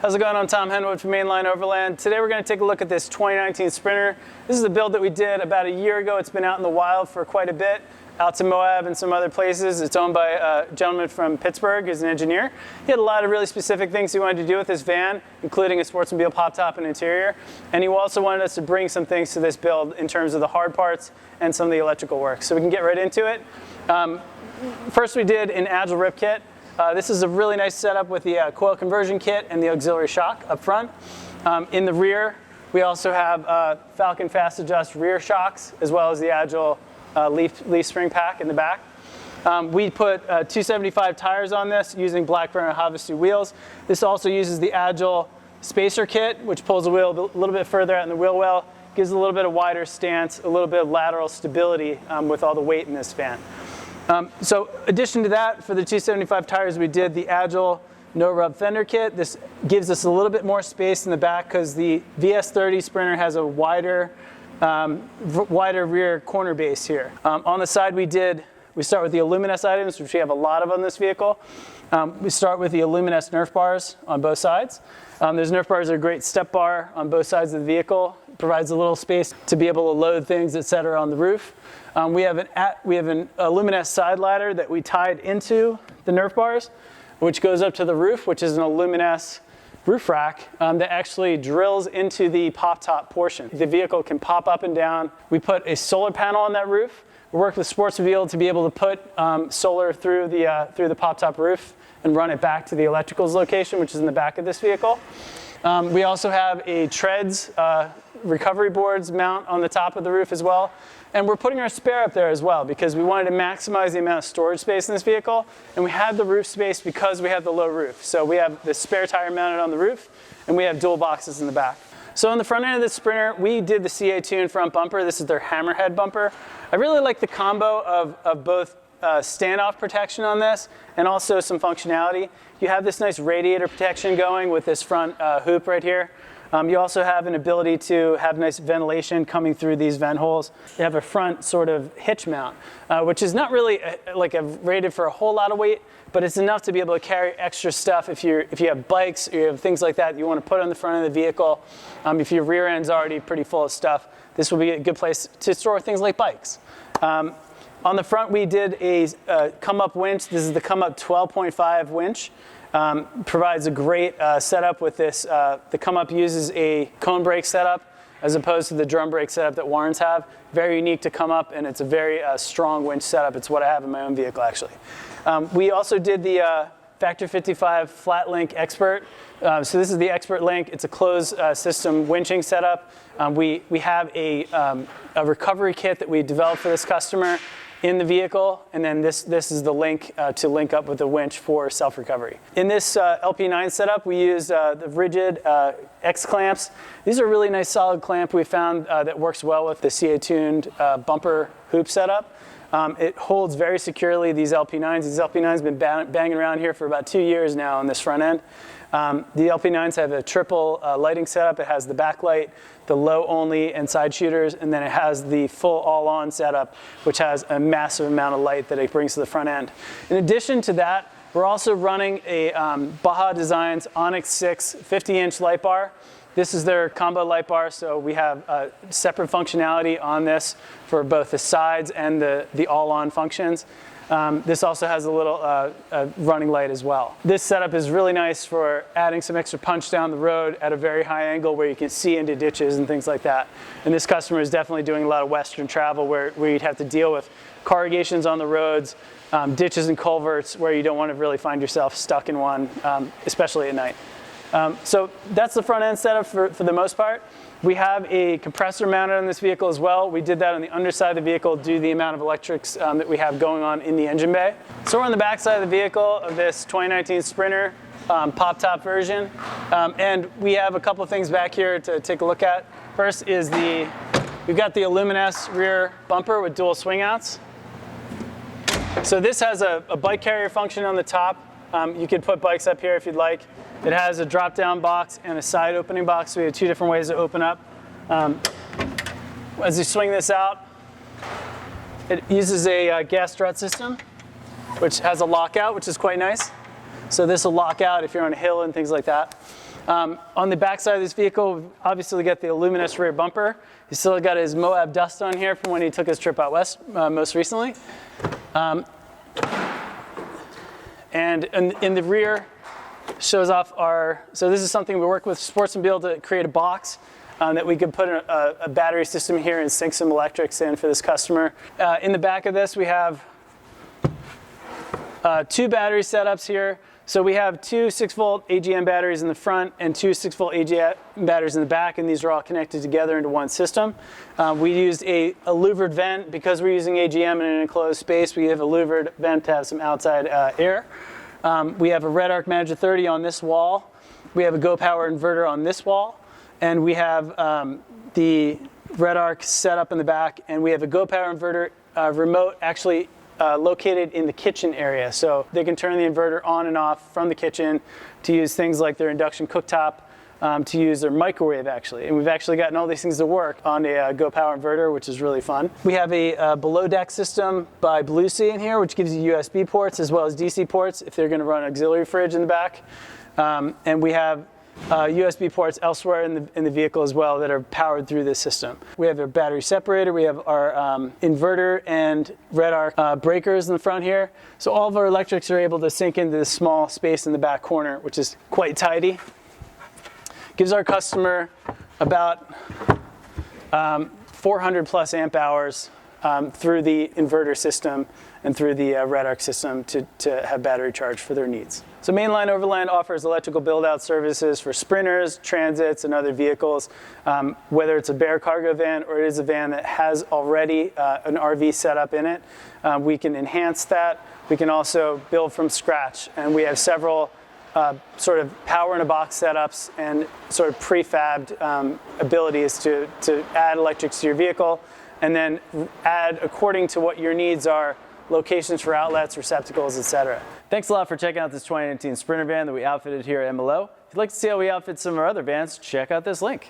How's it going? I'm Tom Henwood from Mainline Overland. Today we're going to take a look at this 2019 Sprinter. This is a build that we did about a year ago. It's been out in the wild for quite a bit, out to Moab and some other places. It's owned by a gentleman from Pittsburgh who's an engineer. He had a lot of really specific things he wanted to do with this van, including a Sportsmobile pop top and interior. And he also wanted us to bring some things to this build in terms of the hard parts and some of the electrical work. So we can get right into it. First we did an Agile rip kit. This is a really nice setup with the coil conversion kit and the auxiliary shock up front. In the rear, we also have Falcon Fast Adjust rear shocks, as well as the Agile leaf spring pack in the back. We put 275 tires on this using Blackburn Havasu wheels. This also uses the Agile spacer kit, which pulls the wheel a little bit further out in the wheel well, gives a little bit of wider stance, a little bit of lateral stability with all the weight in this van. So addition to that, for the 275 tires, we did the Agile no rub fender kit. This gives us a little bit more space in the back because the VS30 Sprinter has a wider rear corner base here. On the side, we start with the Illumines items, which we have a lot of on this vehicle. We start with the Illumines Nerf bars on both sides. Those Nerf bars are a great step bar on both sides of the vehicle. It provides a little space to be able to load things, etc., on the roof. We have an Illumines side ladder that we tied into the Nerf bars, which goes up to the roof, which is an Illumines roof rack that actually drills into the pop top portion. The vehicle can pop up and down. We put a solar panel on that roof. We worked with Sportsmobile to be able to put solar through the pop top roof and run it back to the electricals location, which is in the back of this vehicle. We also have a treads recovery boards mount on the top of the roof as well. And we're putting our spare up there as well because we wanted to maximize the amount of storage space in this vehicle. And we have the roof space because we have the low roof. So we have the spare tire mounted on the roof, and we have dual boxes in the back. So on the front end of the Sprinter, we did the CA Tune front bumper. This is their hammerhead bumper. I really like the combo of both standoff protection on this and also some functionality. You have this nice radiator protection going with this front hoop right here. You also have an ability to have nice ventilation coming through these vent holes. You have a front sort of hitch mount, which is not really rated for a whole lot of weight, but it's enough to be able to carry extra stuff if you have bikes or you have things like that you want to put on the front of the vehicle. If your rear end's already pretty full of stuff, this will be a good place to store things like bikes. On the front, we did a come-up winch. This is the come-up 12.5 winch. Provides a great setup with this. The come-up uses a cone brake setup as opposed to the drum brake setup that Warrens have. Very unique to come up, and it's a very strong winch setup. It's what I have in my own vehicle, actually. We also did the Factor 55 Flat Link Expert. So this is the Expert Link. It's a closed system winching setup. We have a recovery kit that we developed for this customer in the vehicle, and then this is the link to link up with the winch for self-recovery. In this LP9 setup, we used the rigid X clamps. These are a really nice solid clamp we found that works well with the CA-tuned bumper hoop setup. It holds very securely these LP9s. These LP9s have been banging around here for about 2 years now on this front end. The LP9s have a triple lighting setup. It has the backlight, the low only and side shooters, and then it has the full all-on setup, which has a massive amount of light that it brings to the front end. In addition to that, we're also running a Baja Designs Onyx 6 50-inch light bar. This is their combo light bar, so we have separate functionality on this for both the sides and the all-on functions. This also has a little running light as well. This setup is really nice for adding some extra punch down the road at a very high angle where you can see into ditches and things like that. And this customer is definitely doing a lot of western travel where you'd have to deal with corrugations on the roads, ditches and culverts where you don't want to really find yourself stuck in one, especially at night. So that's the front end setup for the most part. We have a compressor mounted on this vehicle as well. We did that on the underside of the vehicle due to the amount of electrics that we have going on in the engine bay. So we're on the back side of the vehicle of this 2019 Sprinter pop top version. And we have a couple of things back here to take a look at. First is we've got the Illumines rear bumper with dual swing outs. So this has a bike carrier function on the top. You could put bikes up here if you'd like. It has a drop-down box and a side opening box. So we have two different ways to open up. As you swing this out, it uses a gas strut system, which has a lockout, which is quite nice. So this will lock out if you're on a hill and things like that. On the back side of this vehicle, we've obviously got the Illuminous rear bumper. He's still got his Moab dust on here from when he took his trip out west most recently. And in the rear shows off so this is something we work with Sportsmobile to create a box that we could put a battery system here and sink some electrics in for this customer. In the back of this, we have 2 battery setups here. So we have 2 6-volt AGM batteries in the front and 2 6-volt AGM batteries in the back, and these are all connected together into one system. We used a louvered vent. Because we're using AGM in an enclosed space, we have a louvered vent to have some outside air. We have a Red Arc Manager 30 on this wall. We have a Go Power inverter on this wall. And we have the Red Arc set up in the back, and we have a Go Power inverter remote actually located in the kitchen area. So they can turn the inverter on and off from the kitchen to use things like their induction cooktop, to use their microwave actually. And we've actually gotten all these things to work on a Go Power inverter, which is really fun. We have a below deck system by Blue Sea in here, which gives you USB ports as well as DC ports if they're going to run an auxiliary fridge in the back. And we have USB ports elsewhere in the vehicle as well that are powered through this system. We have a battery separator, we have our inverter and Red Arc breakers in the front here. So all of our electrics are able to sink into this small space in the back corner, which is quite tidy. Gives our customer about 400 plus amp hours through the inverter system and through the Red Arc system to have battery charge for their needs. So Mainline Overland offers electrical build-out services for sprinters, transits, and other vehicles. Whether it's a bare cargo van or it is a van that has already an RV setup in it, we can enhance that. We can also build from scratch, and we have several sort of power-in-a-box setups and sort of prefabbed abilities to add electrics to your vehicle, and then add, according to what your needs are, locations for outlets, receptacles, etc. Thanks a lot for checking out this 2019 Sprinter van that we outfitted here at MLO. If you'd like to see how we outfit some of our other vans, check out this link.